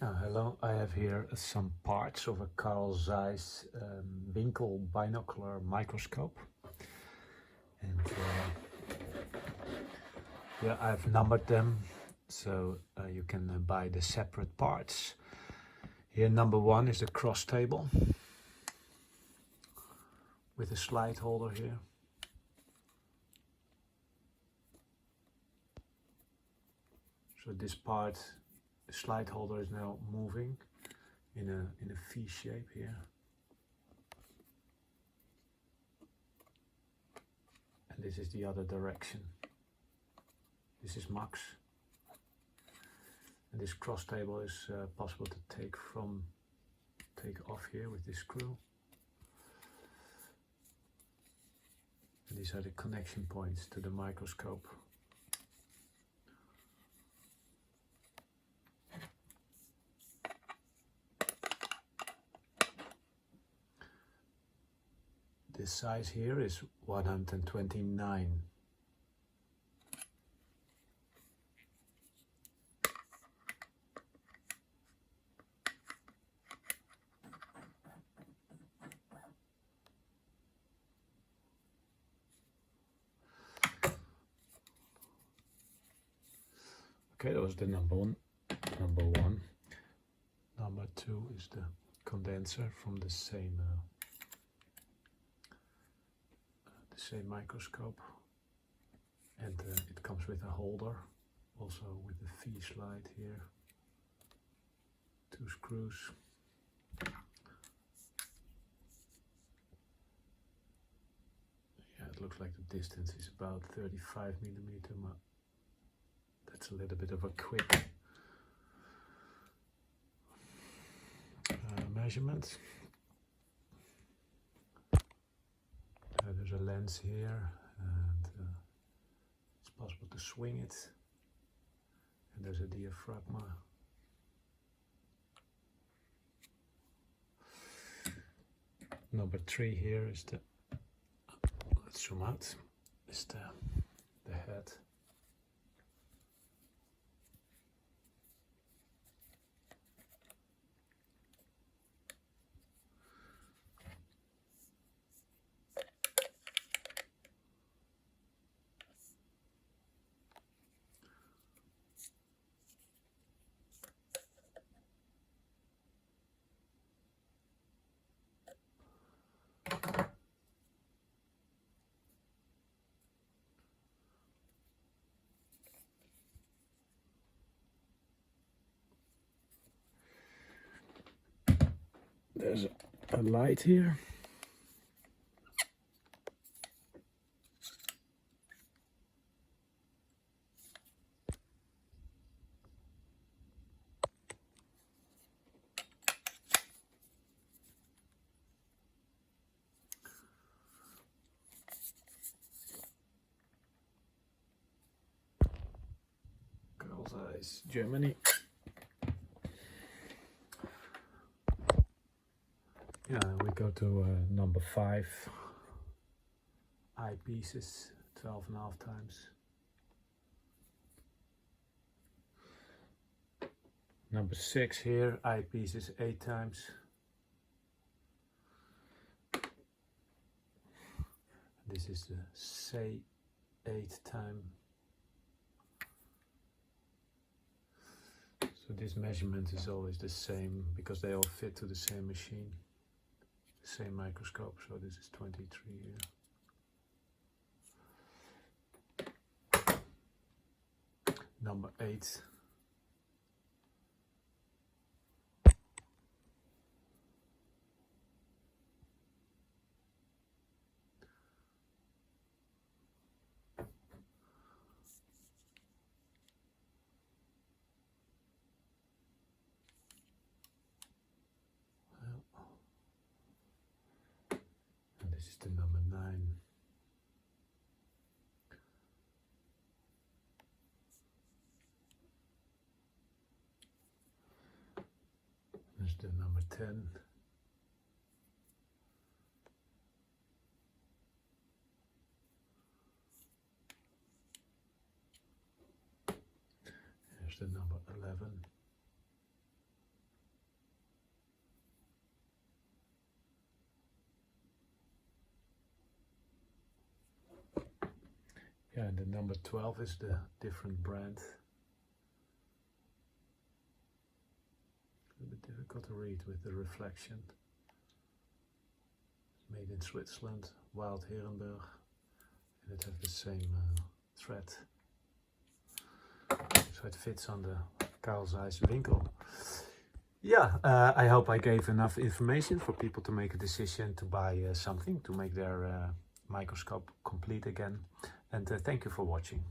Hello, I have here some parts of a Carl Zeiss Winkel binocular microscope. And yeah, I've numbered them so you can buy the separate parts. Here, number 1 is the cross table with a slide holder here. So this part, the slide holder is now moving in a V shape here. And this is the other direction. This is max. And this cross table is possible to take off here with this screw. And these are the connection points to the microscope. This size here is 129. Okay, that was the number one. Number 2 is the condenser from the same microscope, and it comes with a holder, also with the V slide here, 2 screws. Yeah, it looks like the distance is about 35 millimeter, but that's a little bit of a quick measurement. There's a lens here, and it's possible to swing it, and there's a diaphragma. Number 3 here is the, let's zoom out, is the head. There's a light here. Carl Zeiss, Germany. Yeah, we go to number 5, eyepieces, 12.5 times. Number 6 here, eyepieces, 8 times. This is the say 8 time. So this measurement is always the same because they all fit to the same machine. Same microscope, so this is 23 here. Number 8. This is the number 9. There's the number 10. There's the number 11. Yeah, and the number 12 is the different brand. A bit difficult to read with the reflection. Made in Switzerland, Wild Herenberg, and it has the same thread. So it fits on the Zeiss Winkel. Yeah, I hope I gave enough information for people to make a decision to buy something to make their microscope complete again. And thank you for watching.